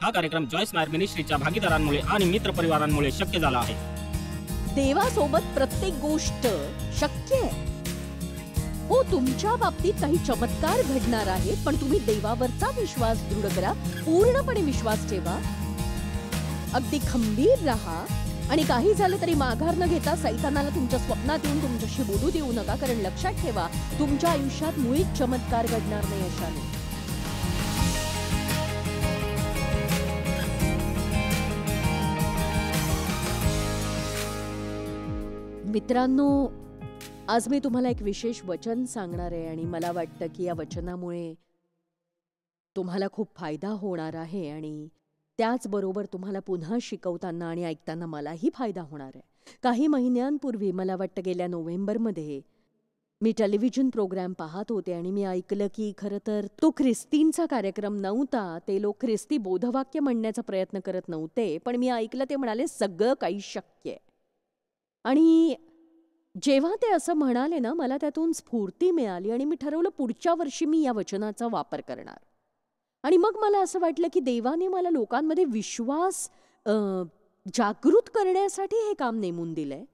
हा कार्यक्रम जॉयस मायर मिनिस्ट्रीच्या भागीदारांमुळे आणि मित्रपरिवारांमुळे शक्य झाला आहे. देवासोबत प्रत्येक गोष्ट शक्य आहे. हो, तुमच्या बाबतीत काही चमत्कार घडणार आहेत, पण तुम्ही देवावरचा विश्वास दृढ करा, पूर्णपणे विश्वास ठेवा, अगदी खंबीर राहा आणि काही झालं तरी माघार न घेता सैतानाला तुमच्या स्वप्नात येऊन तुमच्याशी बोलू देऊ नका. कारण लक्षात ठेवा, तुमच्या आयुष्यात मुळीच चमत्कार घडणार नाही अशाने. मित्रांनो, आज मी तुम्हाला एक विशेष वचन सांगणार आहे आणि मला वाटतं की या वचनामुळे तुम्हाला खूप फायदा होणार आहे आणि त्याचबरोबर तुम्हाला पुन्हा शिकवताना आणि ऐकताना मलाही फायदा होणार आहे. काही महिन्यांपूर्वी, मला वाटतं गेल्या नोव्हेंबरमध्ये, मी टेलिव्हिजन प्रोग्राम पाहत होते आणि मी ऐकलं की खरं तर तो ख्रिस्तींचा कार्यक्रम नव्हता. ते लोक ख्रिस्ती बोधवाक्य म्हणण्याचा प्रयत्न करत नव्हते, पण मी ऐकलं ते म्हणाले सगळं काही शक्य आहे. आणि जेव्हा ते असं म्हणाले ना, मला त्यातून स्फूर्ती मिळाली आणि मी ठरवलं पुढच्या वर्षी मी या वचनाचा वापर करणार. आणि मग मला असं वाटलं की देवाने मला लोकांमध्ये विश्वास जागृत करण्यासाठी हे काम नेमून दिलंय.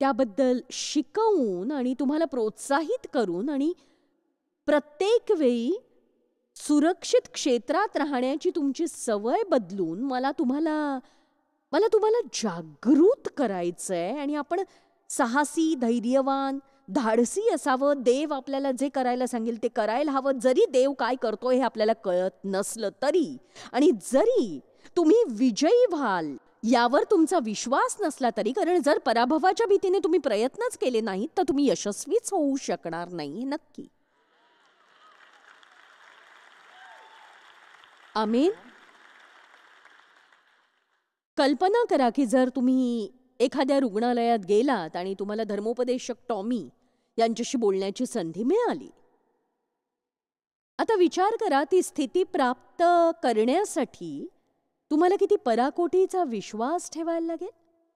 त्याबद्दल शिकवून आणि तुम्हाला प्रोत्साहित करून आणि प्रत्येक वेळी सुरक्षित क्षेत्रात राहण्याची तुमची सवय बदलून मला तुम्हाला जागृत करायचंय आणि आपण साहसी, धैर्यवान, धाडसी असावं. देव आपल्याला जे करायला सांगेल ते करायला हवं, जरी देव काय करतोय हे आपल्याला कळत नसलं तरी. आणि जरी तुम्ही विजयी व्हाल यावर तुमचा विश्वास नसला तरी, कारण जर पराभवाच्या भीतीने तुम्ही प्रयत्नच केले नाहीत तर तुम्ही यशस्वीच होऊ शकणार नाही, हे नक्की. आमीन. कल्पना करा की जर तुम्ही एखाद्या रुग्णालयात गेलात आणि तुम्हाला धर्मोपदेशक टॉमी यांच्याशी बोलण्याची संधी मिळाली. आता विचार करा, ती स्थिती प्राप्त करण्यासाठी तुम्हाला किती पराकोटीचा विश्वास ठेवायला लागेल.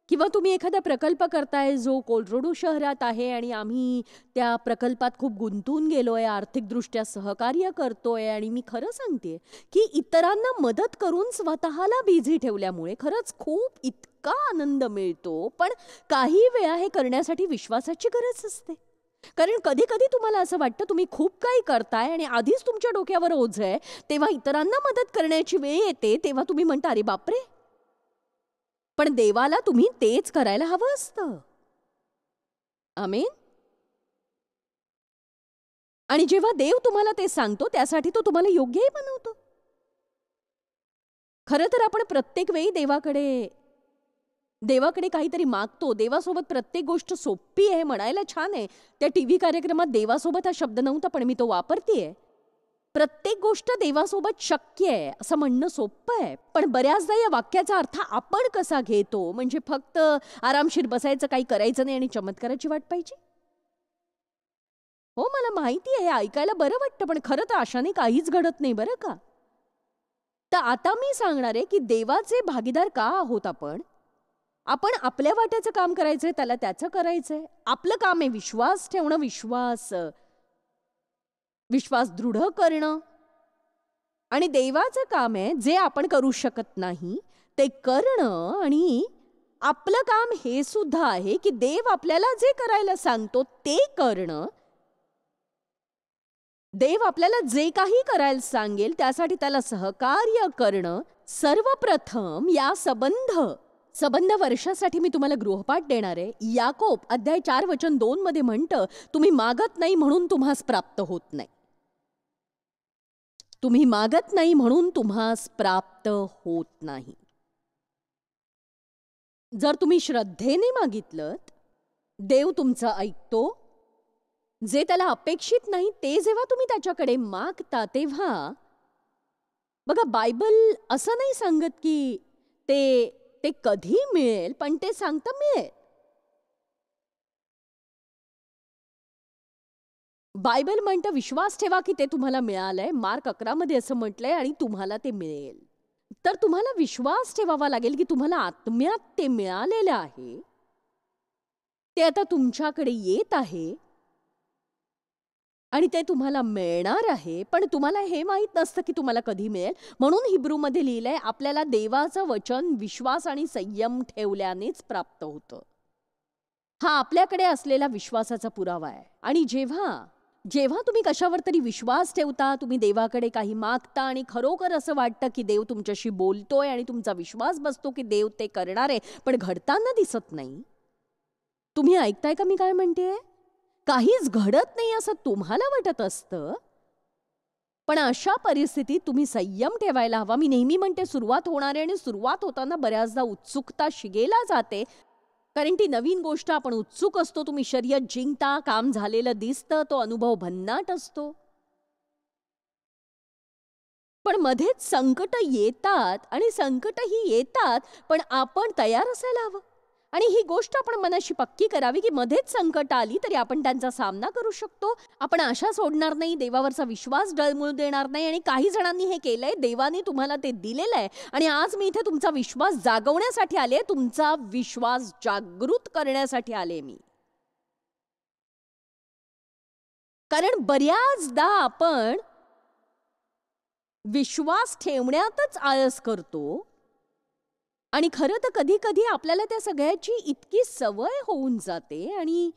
किंवा तुम्ही एखादा प्रकल्प करताय जो कोलोराडो शहरात आहे आणि आम्ही त्या प्रकल्पात खूप गुंतून गेलोय, आर्थिकदृष्ट्या सहकार्य करतोय आणि मी खरं सांगते की इतरांना मदत करून स्वतःला बिझी ठेवल्यामुळे खरंच खूप इतका आनंद मिळतो. पण काही वेळा हे करण्यासाठी विश्वासाची गरज असते. कारण कधी कधी तुम्हाला असं वाटतं तुम्ही खूप काही करताय आणि आधीच तुमच्या डोक्यावर ओझ आहे, तेव्हा इतरांना मदत करण्याची वेळ येते तेव्हा तुम्ही म्हणता अरे बापरे. पण देवाला तुम्ही तेच करायला हवं असतं. आमेन. आणि जेव्हा देव तुम्हाला ते सांगतो त्यासाठी तो तुम्हाला योग्यही बनवतो. खरं तर आपण प्रत्येक वेळी देवाकडे काहीतरी मागतो. देवासोबत प्रत्येक गोष्ट सोपी आहे म्हणायला छान आहे. त्या टीव्ही कार्यक्रमात देवासोबत हा शब्द नव्हता पण मी तो वापरतेय. प्रत्येक गोष्ट देवासोबत शक्य आहे असं म्हणणं सोपं आहे, पण बऱ्याचदा या वाक्याचा अर्थ आपण कसा घेतो, म्हणजे फक्त आरामशीर बसायचं, काही करायचं नाही आणि चमत्काराची वाट पाहिजे. हो, मला माहिती आहे, हे ऐकायला बरं वाटतं, पण खरं तर अशाने काहीच घडत नाही बरं का. तर आता मी सांगणार आहे की देवाचे भागीदार का आहोत आपण. आपण आपल्या वाट्याचं काम करायचंय, त्याला त्याचं करायचंय. आपलं काम आहे विश्वास ठेवणं, विश्वास दृढ करणं. आणि देवाचं काम आहे जे आपण करू शकत नाही ते करणं. आणि आपलं काम हे सुद्धा आहे की देव आपल्याला जे करायला सांगतो ते करणं. देव आपल्याला जे काही करायला सांगेल त्यासाठी त्याला सहकार्य करणं. सर्वप्रथम या संबंध वर्षासाठी मी तुम्हाला गृहपाठ देणार आहे. याकोब अध्याय 4:2 मध्ये म्हणतं, तुम्ही मागत नाही म्हणून तुम्हास प्राप्त होत नाही. तुम्ही मागत नाही म्हणून तुम्हास प्राप्त होत नाही. जर तुम्ही श्रद्धेने मागितलं, देव तुमचं ऐकतो. जे त्याला अपेक्षित नाही ते जेव्हा तुम्ही त्याच्याकडे मागता तेव्हा बघा, बायबल असं नाही सांगत की ते कधी मिळेल, पण ते सांगतं मिळेल. बायबल म्हणतं विश्वास ठेवा की ते तुम्हाला मिळालंय. मार्क 11 मध्ये असं म्हटलंय आणि तुम्हाला ते मिळेल. तर तुम्हाला विश्वास ठेवावा लागेल की तुम्हाला आत्म्यात ते मिळालेलं आहे, ते आता तुमच्याकडे येत आहे. आणि ते तुम्हाला मिळणार आहे, पण तुम्हाला हे माहीत नसतं की तुम्हाला कधी मिळेल. म्हणून हिब्रूमध्ये लिहिलंय, आपल्याला देवाचं वचन विश्वास आणि संयम ठेवल्यानेच प्राप्त होतं. हा आपल्याकडे असलेला विश्वासाचा पुरावा आहे. आणि जेव्हा जेव्हा तुम्ही कशावर तरी विश्वास ठेवता, तुम्ही देवाकडे काही मागता आणि खरोखर असं वाटतं की देव तुमच्याशी बोलतोय आणि तुमचा विश्वास बसतो की देव ते करणार आहे, पण घडताना दिसत नाही. तुम्ही ऐकताय का मी काय म्हणतेय? काहीच घडत नाही असं तुम्हाला वाटत असतं, पण अशा परिस्थितीत तुम्ही संयम ठेवायला हवा. मी नेहमी म्हणते सुरुवात होणार आहे आणि सुरुवात होताना बऱ्याचदा उत्सुकता शिगेला जाते. कारण ती नवीन गोष्ट आपण उत्सुक असतो. तुम्ही शर्यत जिंकता, काम झालेलं दिसतं, तो अनुभव भन्नाट असतो. पण मध्येच संकट येतात आणि संकटही येतात, पण आपण तयार असायला हवं. आणि ही गोष्ट आपण मनाशी पक्की करावी की मध्येच संकट आली तरी आपण त्यांचा सामना करू शकतो. आपण आशा सोडणार नाही, देवावरचा विश्वास डळमळू देणार नाही. आणि काही जणांनी हे केलंय, देवाने तुम्हाला ते दिलेलं आहे. आणि आज मी इथे तुमचा विश्वास जागवण्यासाठी आले, तुमचा विश्वास जागृत करण्यासाठी आले मी. कारण बऱ्याचदा आपण विश्वास ठेवण्यातच आळस करतो. आणि खरं तर कधी-कधी आपल्याला त्या सगळ्याची इतकी सवय होऊन जाते आणि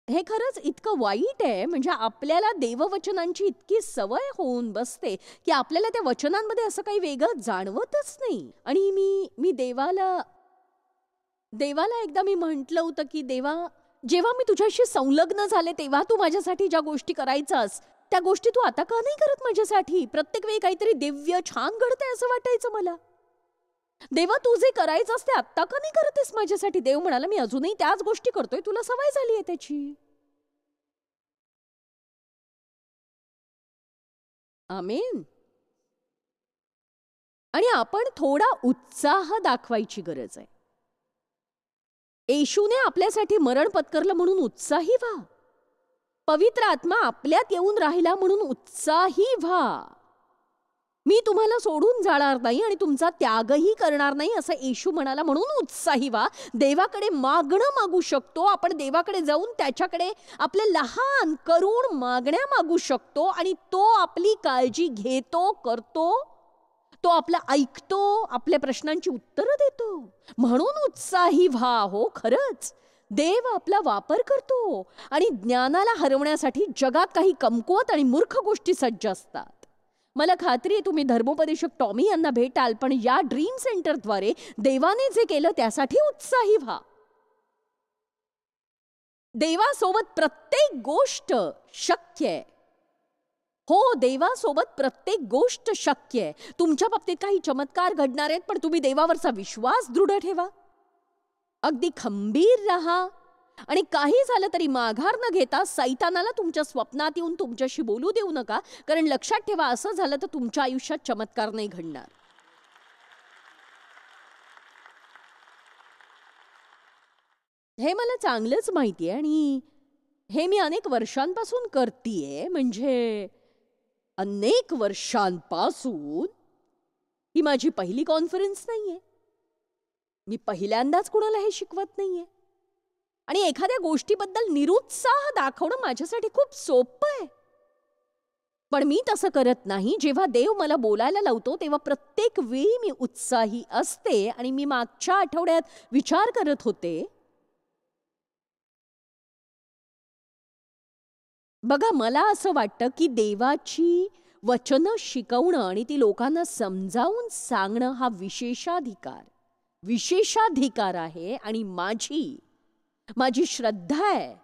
हे खरंच इतकं वाईट आहे. म्हणजे आपल्याला देववचनांची इतकी सवय होऊन बसते, की आपल्याला त्या वचनांमध्ये असं काही वेगळं जाणवतच नाही. आणि मी देवाला देवाला एकदा मी म्हटलं होतं, की देवा, जेव्हा मी तुझ्याशी संलग्न झाले तेव्हा तू माझ्यासाठी ज्या गोष्टी करायचास, त्या गोष्टी तू आता का नाही करत माझ्यासाठी? प्रत्येक वेळी काहीतरी दिव्य छान घडतंय असं वाटायचं मला. देवा, तू जे करायचंस ते आत्ता का नाही करतेस माझ्यासाठी? देव म्हणाला, मी अजूनही त्याच गोष्टी करतोय, तुला सवय झाली आहे त्याची. आमेन. आणि आपण थोडा उत्साह दाखवायची गरज आहे. येशूने आपल्यासाठी मरण पत्करलं म्हणून उत्साही व्हा. पवित्र आत्मा आपल्यात येऊन राहिला म्हणून उत्साही व्हा. मी तुम्हाला सोडून जाणार नाही आणि तुमचा त्यागही करणार नाही असं येशू म्हणाला म्हणून उत्साही व्हा. देवाकडे मागणं मागू शकतो आपण. देवाकडे जाऊन त्याच्याकडे आपल्या लहान करुण मागण्या मागू शकतो आणि तो आपली काळजी घेतो, करतो. तो आपलं ऐकतो, आपल्या प्रश्नांची उत्तरं देतो. म्हणून उत्साही व्हा. हो, खरंच देव आपला वापर करतो. आणि ज्ञानाला हरवण्यासाठी जगात काही कमकुवत आणि मूर्ख गोष्टी सज्ज असतात. मला खात्री आहे तुम्ही धर्मोपदेशक टॉमी यांना भेटाल, पण या ड्रीम सेंटरद्वारे देवाने जे केलं त्यासाठी उत्साही व्हा. देवासोबत प्रत्येक गोष्ट शक्य आहे. हो, देवासोबत प्रत्येक गोष्ट शक्य आहे. तुमच्या बाबतीत काही चमत्कार घडणार आहेत, पण तुम्ही देवावरचा विश्वास दृढ ठेवा. अगदी खंबीर राहा. आणि काही झालं तरी माघार न घेता सैतानाला तुमच्या स्वप्नात येऊन तुमच्याशी बोलू देऊ नका. कारण लक्षात ठेवा, असं झालं तर तुमच्या आयुष्यात चमत्कार नाही घडणार. हे मला चांगलंच माहिती आहे आणि हे मी अनेक वर्षांपासून करतीये. म्हणजे अनेक वर्षांपासून. ही माझी पहिली कॉन्फरन्स नाहीये. मी पहिल्यांदाच कुणाला हे शिकवत नाहीये. आणि एखाद्या गोष्टीबद्दल निरुत्साह दाखवणं माझ्यासाठी खूप सोपं आहे. पण मी तसं करत नाही. जेव्हा देव मला बोलायला लावतो तेव्हा प्रत्येक वेळी मी उत्साही असते. आणि मी मागच्या आठवड्यात विचार करत होते, बघा, मला असं वाटतं की देवाची वचनं शिकवणं आणि ती लोकांना समजावून सांगणं हा विशेषाधिकार आहे. आणि माझी श्रद्धा आहे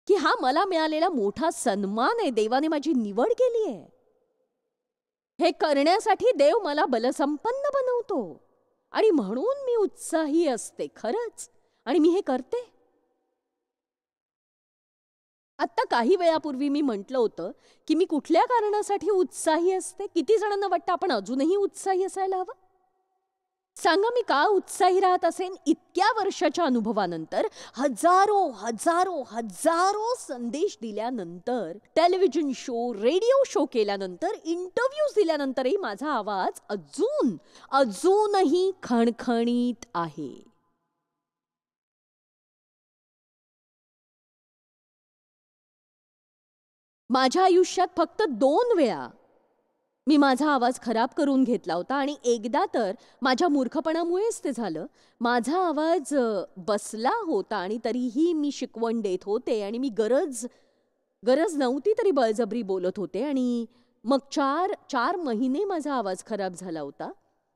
की हा मला मिळालेला मोठा सन्मान आहे. देवाने माझी निवड केली आहे. हे करण्यासाठी देव मला बलसंपन्न बनवतो. आणि म्हणून मी उत्साही असते खरंच. आणि मी हे करते. आत्ता काही वेळापूर्वी मी म्हटलं होतं की मी कुठल्या कारणासाठी उत्साही असते. किती जणांना वाटतं आपण अजूनही उत्साही असायला हवं? सांगा, मी का उत्साही राहत असेन? इतक्या वर्षाच्या अनुभवानंतर, हजारो हजारो हजारो संदेश दिल्यानंतर, टेलिव्हिजन शो, रेडिओ शो केल्यानंतर, इंटरव्ह्यूज दिल्यानंतरही माझा आवाज अजूनही खणखणीत आहे. माझ्या आयुष्यात फक्त 2 वेळा मी माझा आवाज खराब करून घेतला होता आणि एकदा तर माझ्या मूर्खपणामुळेच ते झालं. माझा आवाज बसला होता आणि तरीही मी शिकवण देत होते आणि मी गरज गरज नव्हती तरी बळजबरी बोलत होते आणि मग 4 महिने माझा आवाज खराब झाला होता.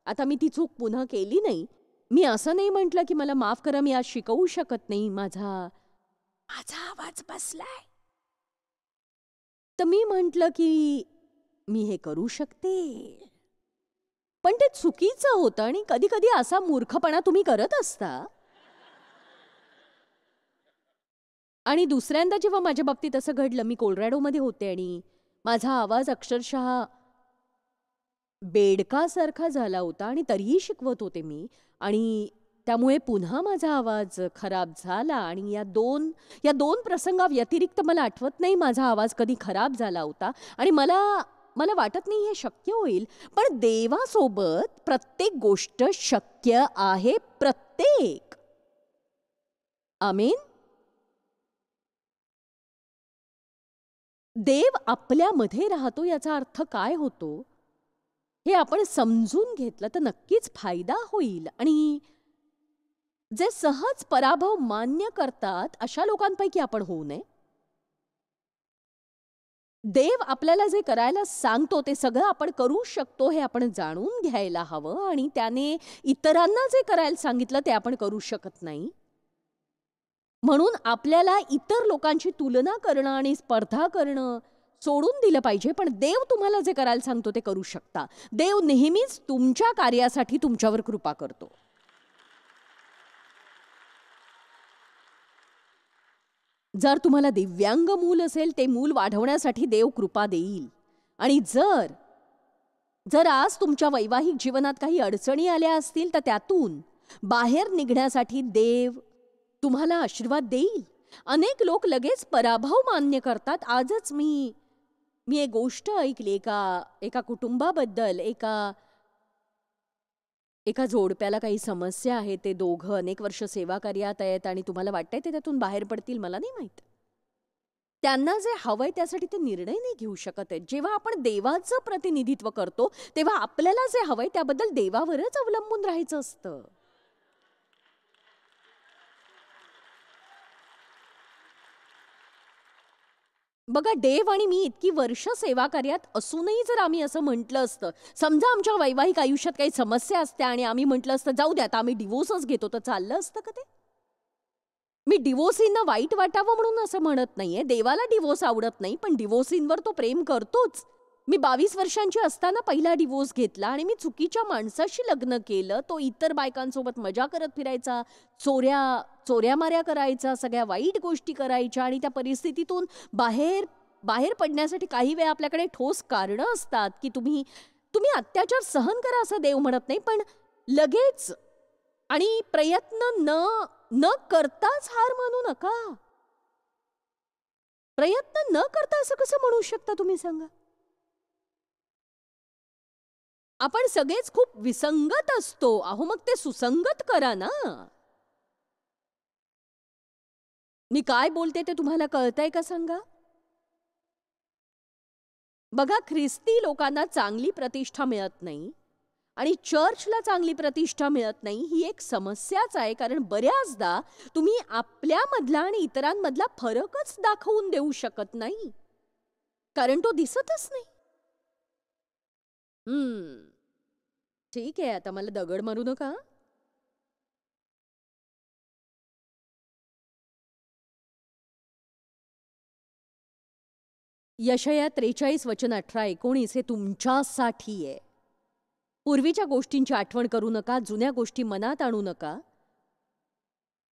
आता मी ती चूक पुन्हा केली नाही. मी असं नाही म्हटलं की मला माफ करा, मी आज शिकवू शकत नाही, माझा माझा आवाज बसलाय. तर मी म्हटलं की मी हे करू शकते. पण ते चुकीचं होतं आणि कधी कधी असा मूर्खपणा तुम्ही करत असता. आणि दुसऱ्यांदा जेव्हा माझ्या बाबतीत असं घडलं, मी कोलोरॅडोमध्ये होते आणि माझा आवाज अक्षरशः बेडकासारखा झाला होता आणि तरीही शिकवत होते मी आणि त्यामुळे पुन्हा माझा आवाज खराब झाला आणि या दोन प्रसंगाव्यतिरिक्त मला आठवत नाही माझा आवाज कधी खराब झाला होता. आणि मला मला वाटत नाही हे शक्य होईल, पण देवासोबत प्रत्येक गोष्ट शक्य आहे. प्रत्येक. आमेन. देव आपल्यामध्ये राहतो याचा अर्थ काय होतो हे आपण समजून घेतलं तर नक्कीच फायदा होईल. आणि जे सहज पराभव मान्य करतात अशा लोकांपैकी आपण होऊ नये. देव आपल्याला जे करायला सांगतो ते सगळं आपण करू शकतो हे आपण जाणून घ्यायला हवं आणि त्याने इतरांना जे करायला सांगितलं ते आपण करू शकत नाही. म्हणून आपल्याला इतर लोकांची तुलना करणं आणि स्पर्धा करणं सोडून दिलं पाहिजे. पण देव तुम्हाला जे करायला सांगतो ते करू शकता. देव नेहमीच तुमच्या कार्यासाठी तुमच्यावर कृपा करतो. जर तुम्हाला दिव्यांग मूल असेल, ते मूल वाढवण्यासाठी देव कृपा देईल. आणि जर आज तुमच्या वैवाहिक जीवनात काही अडचणी आल्या असतील तर त्यातून बाहेर निघण्यासाठी देव तुम्हाला आशीर्वाद देईल. अनेक लोक लगेच पराभव मान्य करतात. आजच मी एक गोष्ट ऐकली एका कुटुंबाबद्दल. एका जोडप्याला काही समस्या आहे. ते दोघं अनेक वर्ष सेवा कार्यात आहेत आणि तुम्हाला वाटतंय ते त्यातून बाहेर पडतील, मला नाही माहित. त्यांना जे हवंय त्यासाठी ते निर्णय नाही घेऊ शकत आहेत. जेव्हा आपण देवाचं प्रतिनिधित्व करतो तेव्हा आपल्याला जे हवंय त्याबद्दल देवावरच अवलंबून राहायचं असतं. बघा, देव आणि मी इतकी वर्ष सेवा कार्यात असूनही जर आम्ही असं म्हटलं असतं, समजा आमच्या वैवाहिक आयुष्यात काही समस्या असत्या आणि आम्ही म्हटलं असतं जाऊ द्या आता आम्ही डिवोर्सच घेतो, तर चाललं असतं का ते? मी डिवोर्सींना वाईट वाटावं म्हणून असं म्हणत नाहीये. देवाला डिवोर्स आवडत नाही, पण डिवोर्सींवर तो प्रेम करतोच. मी 22 वर्षांची असताना पहिला डिवोर्स घेतला आणि मी चुकीच्या माणसाशी लग्न केलं. तो इतर बायकांसोबत मजा करत फिरायचा, चोऱ्या-माऱ्या करायचा, सगळ्या वाईट गोष्टी करायच्या आणि त्या परिस्थितीतून बाहेर पडण्यासाठी काही वेळा आपल्याकडे ठोस कारणं असतात की तुम्ही अत्याचार सहन करा असं देव म्हणत नाही, पण लगेच आणि प्रयत्न न करताच हार मानू नका. प्रयत्न न करता असं कसं म्हणू शकता तुम्ही, सांगा? आपण सगळेच खूप विसंगत असतो. अहो, मग ते सुसंगत करा ना. मी काय बोलते ते तुम्हाला कळतंय का, सांगा? बघा, ख्रिस्ती लोकांना चांगली प्रतिष्ठा मिळत नाही आणि चर्चला चांगली प्रतिष्ठा मिळत नाही, ही एक समस्याच आहे. कारण बऱ्याचदा तुम्ही आपल्यामधला आणि इतरांमधला फरकच दाखवून देऊ शकत नाही, कारण तो दिसतच नाही. ठीक आहे, आता मला दगड मारू नका. यशाया 43:18-19 हे तुमच्यासाठी आहे. पूर्वीच्या गोष्टींची आठवण करू नका, जुन्या गोष्टी मनात आणू नका.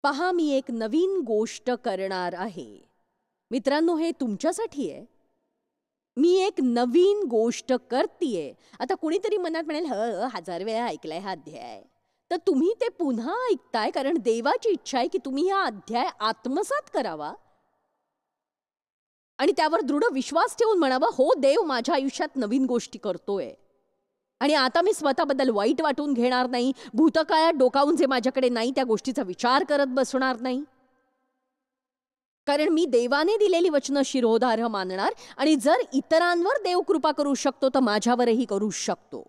पहा, मी एक नवीन गोष्ट करणार आहे. मित्रांनो, हे तुमच्यासाठी आहे. मी एक नवीन गोष्ट करतीये. आता कुणीतरी मनात म्हणेल, 1000 वेळा ऐकलाय हा अध्याय. तर तुम्ही ते पुन्हा ऐकताय कारण देवाची इच्छा आहे की तुम्ही हा अध्याय आत्मसात करावा आणि त्यावर दृढ विश्वास ठेवून म्हणावा, हो देव माझ्या आयुष्यात नवीन गोष्टी करतोय आणि आता मी स्वतःबद्दल वाईट वाटून घेणार नाही. भूतकाळात डोकावून जे माझ्याकडे नाही त्या गोष्टीचा विचार करत बसणार नाही. कारण मी देवाने दिलेली वचनं शिरोधार्य मानणार आणि जर इतरांवर देव कृपा करू शकतो तर माझ्यावरही करू शकतो.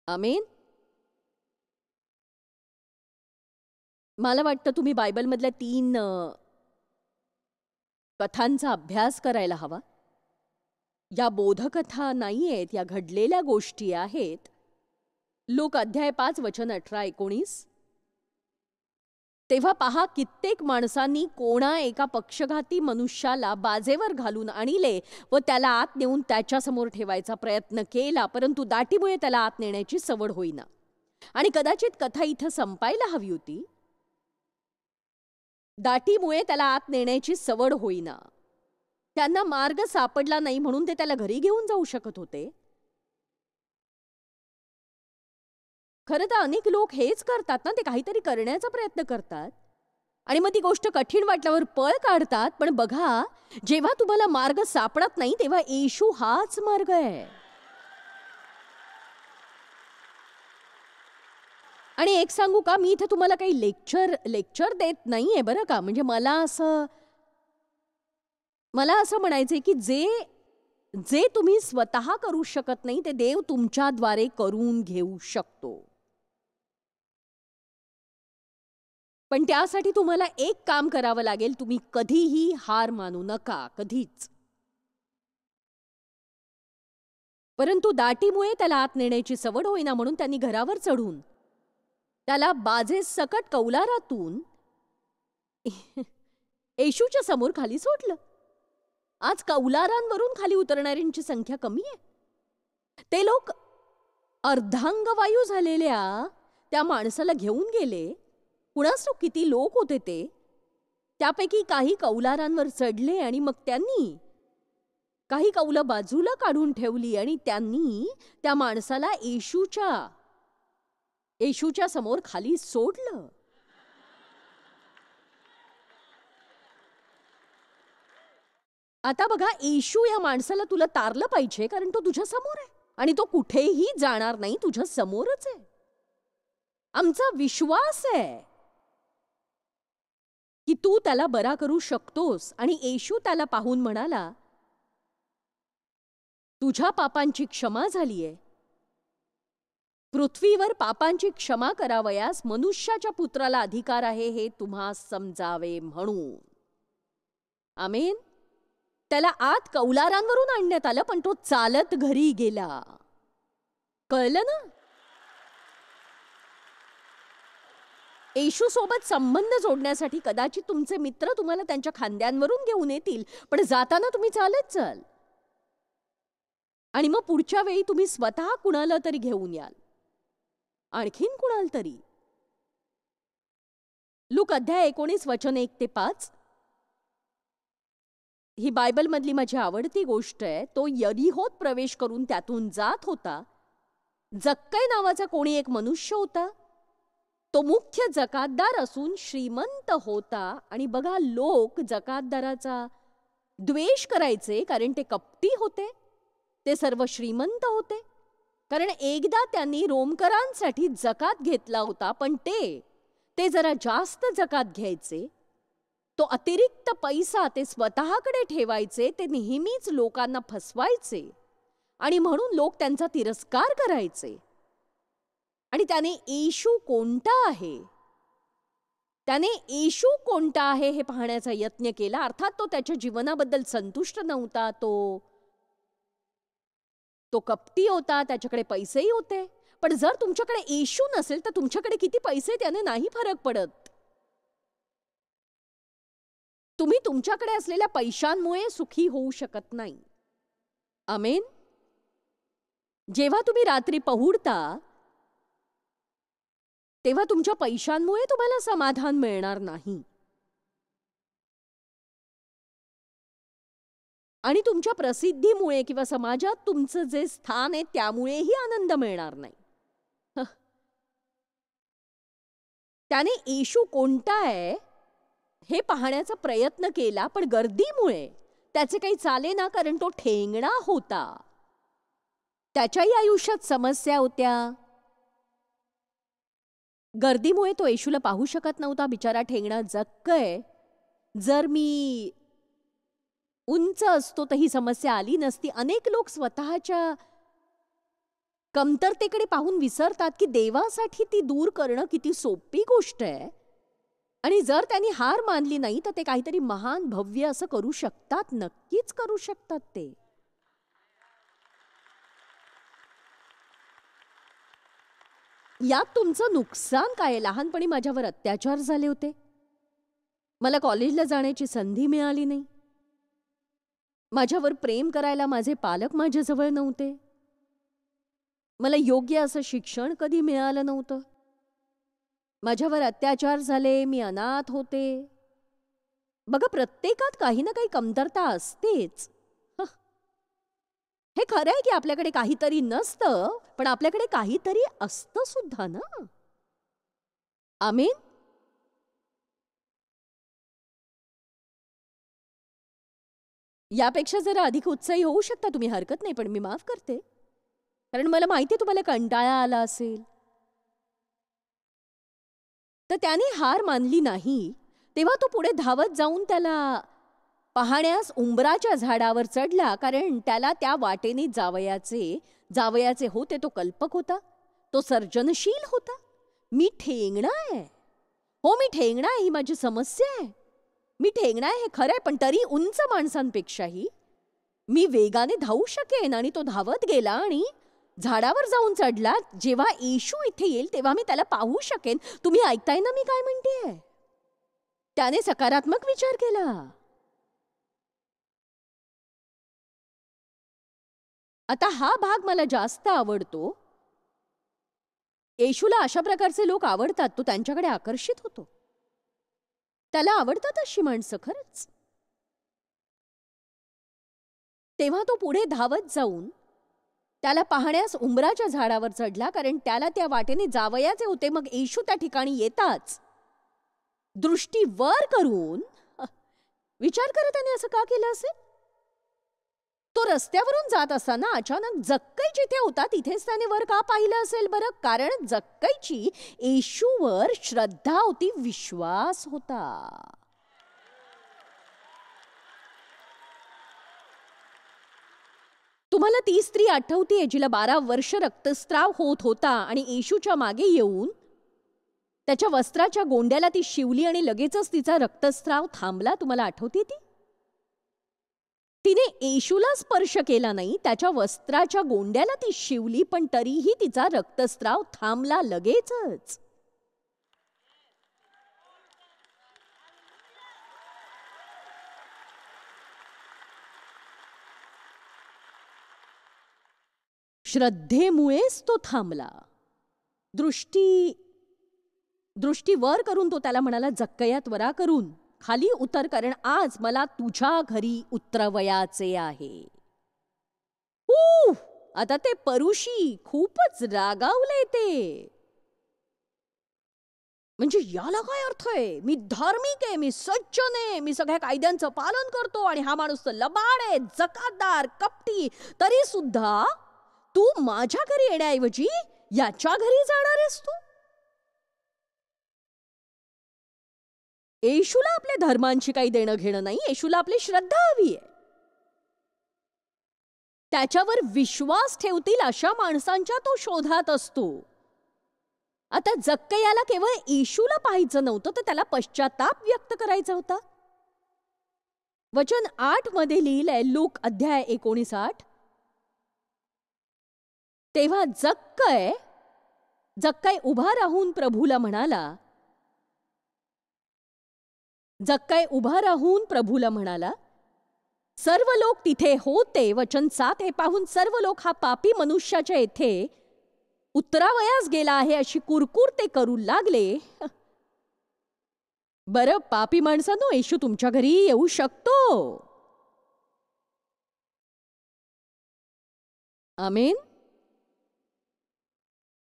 आमेन. मला वाटतं तुम्ही बायबलमधल्या 3 कथांचा अभ्यास करायला हवा. या बोधकथा नाहीयेत, या घडलेल्या गोष्टी आहेत. लूक अध्याय 5 वचन 18-19. तेव्हा पहा, कित्येक माणसांनी कोणा एका पक्षघाती मनुष्याला बाजेवर घालून आणले व त्याला आत नेऊन त्याच्यासमोर ठेवायचा प्रयत्न केला, परंतु दाटीमुळे त्याला आत नेण्याची सवड होईना. आणि कदाचित कथा इथं संपायला हवी होती. दाटीमुळे त्याला आत नेण्याची सवड होईना. त्यांना मार्ग सापडला नाही म्हणून ते त्याला घरी घेऊन जाऊ शकत होते. खरं तर अनेक लोक हेच करतात ना, ते काहीतरी करण्याचा प्रयत्न करतात आणि मग ती गोष्ट कठीण वाटल्यावर पळ काढतात. पण बघा, जेव्हा तुम्हाला मार्ग सापडत नाही तेव्हा येशू हाच मार्ग आहे. आणि एक सांगू का, मी इथे तुम्हाला काही लेक्चर देत नाहीये बरं का. म्हणजे मला असं म्हणायचंय की जे तुम्ही स्वतः करू शकत नाही ते देव तुमच्याद्वारे करून घेऊ शकतो. पण त्यासाठी तुम्हाला एक काम करावं लागेल. तुम्ही कधीही हार मानू नका, कधीच. परंतु दाटीमुळे त्याला आत नेण्याची सवड होईना म्हणून त्यांनी घरावर चढून त्याला बाजेसकट कौलारातून येशूच्या समोर खाली सोडलं. आज कौलारांवरून खाली उतरणाऱ्यांची संख्या कमी आहे. ते लोक अर्धांगवायू झालेल्या त्या माणसाला घेऊन गेले. कुणास ठाऊक किती लोक होते ते. त्यापैकी काही कौलारांवर चढले आणि मग त्यांनी काही कौलं बाजूला काढून ठेवली आणि त्यांनी त्या माणसाला येशूच्या समोर खाली सोडलं. आता बघा, येशू या माणसाला तुला तारलं पाहिजे कारण तो तुझ्या समोर आहे आणि तो कुठेही जाणार नाही, तुझ्या समोरच आहे. आमचा विश्वास आहे की तू त्याला बरा करू शकतोस. आणि येशू त्याला पाहून म्हणाला, तुझ्या पापांची क्षमा झालीये. पृथ्वीवर पापांची क्षमा करावयास मनुष्याच्या पुत्राला अधिकार आहे हे तुम्हा समजावे म्हणून. आमेन. त्याला आत कौलारांवरून आणण्यात आलं पण तो चालत घरी गेला. कळलं ना? येशू सोबत संबंध जोडण्यासाठी कदाचित तुमचे मित्र तुम्हाला त्यांच्या खांद्यांवरून घेऊन येतील, पण जाताना तुम्ही चालत चाल. आणि मग पुढच्या वेळी तुम्ही स्वतः कुणाला तरी घेऊन याल, आणखीन कुणाला तरी. लूक अध्याय 19 वचन 1-5. ही बायबलमधली माझी आवडती गोष्ट आहे. तो यरीहोत प्रवेश करून त्यातून जात होता. जक्कै नावाचा कोणी एक मनुष्य होता. तो मुख्य जकातदार असून श्रीमंत होता. आणि बघा, लोक जकातदाराचा द्वेष करायचे कारण ते कपटी होते. ते सर्व श्रीमंत होते. कारण एकदा त्यांनी रोमकरांसाठी जकात घेतला होता, पण ते जरा जास्त जकात घ्यायचे. तो अतिरिक्त पैसा ते स्वतःकडे ठेवायचे. ते नेहमीच लोकांना फसवायचे आणि म्हणून लोक त्यांचा तिरस्कार करायचे. आणि त्याने येशू कोणता आहे हे पाहण्याचा यत्न केला. अर्थात तो त्याच्या जीवनाबद्दल संतुष्ट नव्हता. तो कपटी होता, त्याच्याकडे पैसेही होते. पण जर तुमच्याकडे येशू नसेल तर तुमच्याकडे किती पैसे त्याने नाही फरक पडत. तुम्ही तुमच्याकडे असलेल्या पैशांमुळे सुखी होऊ शकत नाही. आमेन. जेव्हा तुम्ही रात्री पहुडता तेव्हा तुमच्या पैशांमुळे तुम्हाला समाधान मिळणार नाही. आणि तुमच्या प्रसिद्धीमुळे किंवा समाजात तुमचं जे स्थान आहे त्यामुळेही आनंद मिळणार नाही. त्याने येशू कोणता आहे हे पाहण्याचा प्रयत्न केला, पण गर्दीमुळे त्याचे काही चालेना कारण तो ठेंगणा होता. त्याच्याही आयुष्यात समस्या होत्या. गर्दीमुळे तो येशूला पाहू शकत नव्हता. बिचारा ठेंगणा जक्कय. जर मी उंच असतो तर ही समस्या आली नसती. अनेक लोक स्वतःच्या कमतरतेकडे पाहून विसरतात की देवासाठी ती दूर करणं किती सोपी गोष्ट आहे. आणि जर त्यांनी हार मानली नाही तर ते काहीतरी महान भव्य असं करू शकतात. नक्कीच करू शकतात ते. यात तुमचं नुकसान काय आहे? लहानपणी माझ्यावर अत्याचार झाले होते. मला कॉलेजला जाण्याची संधी मिळाली नाही. माझ्यावर प्रेम करायला माझे पालक माझ्याजवळ नव्हते. मला योग्य असं शिक्षण कधी मिळालं नव्हतं. माझ्यावर अत्याचार झाले. मी अनाथ होते. बघा, प्रत्येकात काही ना काही कमतरता असतेच. हे खरं आहे की आपल्याकडे काहीतरी नसतं, पण आपल्याकडे काहीतरी असतं सुद्धा ना. आमेन. यापेक्षा जरा अधिक उत्साही होऊ शकता तुम्ही, हरकत नाही, पण मी माफ करते. कारण मला माहिती आहे तुम्हाला कंटाळा आला असेल. तर त्याने हार मानली नाही. तेव्हा तो पुढे धावत जाऊन त्याला पाहण्यास उंबराच्या झाडावर चढला, कारण त्याला त्या वाटेने जावयाचे होते. तो कल्पक होता. तो सर्जनशील होता. मी ठेंगणा आहे. हो, मी ठेंगणा आहे. ही माझी समस्या आहे. मी ठेंगणा आहे हे खरं आहे, पण तरी उंच माणसांपेक्षाही मी वेगाने धावू शकेन. आणि तो धावत गेला आणि झाडावर जाऊन चढला. जेव्हा येशू इथे येईल तेव्हा मी त्याला पाहू शकेन. तुम्ही ऐकताय ना मी काय म्हणतेय? त्याने सकारात्मक विचार केला. आता हा भाग मला जास्त आवडतो. येशूला अशा प्रकारचे लोक आवडतात. तो त्यांच्याकडे आकर्षित होतो. त्याला आवडतात अशी माणसं खरंच. तेव्हा तो पुढे धावत जाऊन त्याला पाहण्यास उंबराच्या झाडावर चढला, कारण त्याला त्या वाटेने जावयाचे होते. मग येशू त्या ठिकाणी येताच दृष्टी वर करून, विचार करा त्याने असं का केलं असेल? तो रस्त्यावरून जात असताना अचानक जक्कई जिथे होता तिथेच त्याने वर का पाहिलं असेल बरं? कारण जक्कईची येशूवर श्रद्धा होती, विश्वास होता. तुम्हाला ती स्त्री आठवतीये जिला 12 वर्ष रक्तस्राव होत होता आणि येशूच्या मागे येऊन त्याच्या वस्त्राच्या गोंड्याला ती शिवली आणि लगेचच तिचा रक्तस्राव थांबला. तुम्हाला आठवते ती? तिने येशूला स्पर्श केला नाही, त्याच्या वस्त्राच्या गोंड्याला ती शिवली, पण तरीही तिचा रक्तस्राव थांबला लगेचच. श्रद्धेमुळेच तो थांबला. दृष्टी वर करून तो त्याला म्हणाला, जक्कया त्वरा करून खाली उतर, कारण आज मला तुझ्या घरी उतरवयाचे आहे. आता ते परुषी खूपच रागावले ते. म्हणजे याला काय अर्थ आहे? मी धार्मिक आहे, मी सज्जन आहे, मी सगळ्या कायद्यांचं पालन करतो, आणि हा माणूस तर लबाड आहे, जकातदार, कपटी. तरी सुद्धा तू माझ्या घरी येण्याऐवजी याच्या घरी जाणार आहेस तू? येशूला आपल्या धर्मांशी काही देणं घेणं नाही. येशूला आपली श्रद्धा हवी आहे. त्याच्यावर विश्वास ठेवतील अशा माणसांच्या तो शोधात असतो. आता जक्कयाला केवळ येशूला पाहायचं नव्हतं, तर त्याला पश्चाताप व्यक्त करायचा होता. वचन 8 मध्ये लिहिलंय, लूक अध्याय 19:8. तेव्हा जक्कय उभा राहून प्रभूला म्हणाला, सर्व लोक तिथे होते. वचन 7 हे पाहून सर्व लोक हा पापी मनुष्याच्या येथे उतरावयास गेला आहे अशी कुरकुर ते करू लागले. बरं, पापी माणसांनो, येशू तुमच्या घरी येऊ शकतो. आमेन.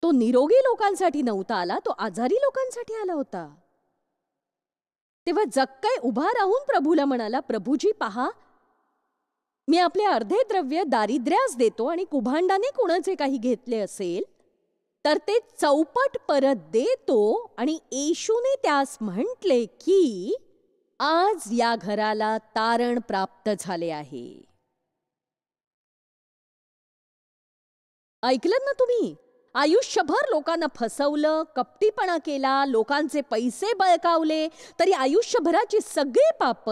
तो निरोगी लोकांसाठी नव्हता आला, तो आजारी लोकांसाठी आला होता. तेव्हा जक्कय उभा राहून प्रभूला म्हणाला, प्रभूजी पहा, मी आपले अर्धे द्रव्य दारिद्र्यास देतो, आणि कुभांडाने कोणाचे काही घेतले असेल तर ते चौपट परत देतो आणि येशूने त्यास म्हटले की आज या घराला तारण प्राप्त झाले आहे. ऐकलं ना तुम्ही? आयुष्यभर लोकांना फसवलं, कपटीपणा केला, लोकांचे पैसे बळकावले, तरी आयुष्यभराची सगळी पाप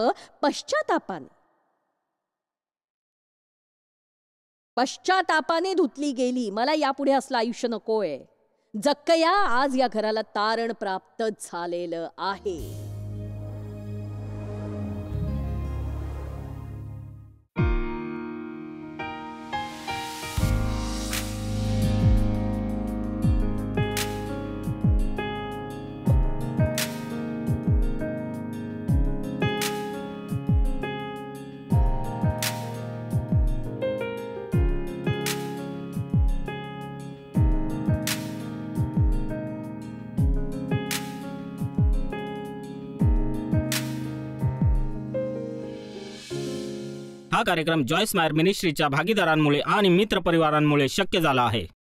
पश्चातापाने धुतली गेली. मला यापुढे असलं आयुष्य नकोय. जक्कया, आज या घराला तारण प्राप्त झालेलं आहे. हा कार्यक्रम जॉयस मायर मिनिस्ट्रीच्या भागीदारांमुळे आणि मित्रपरिवारांमुळे शक्य झाला आहे.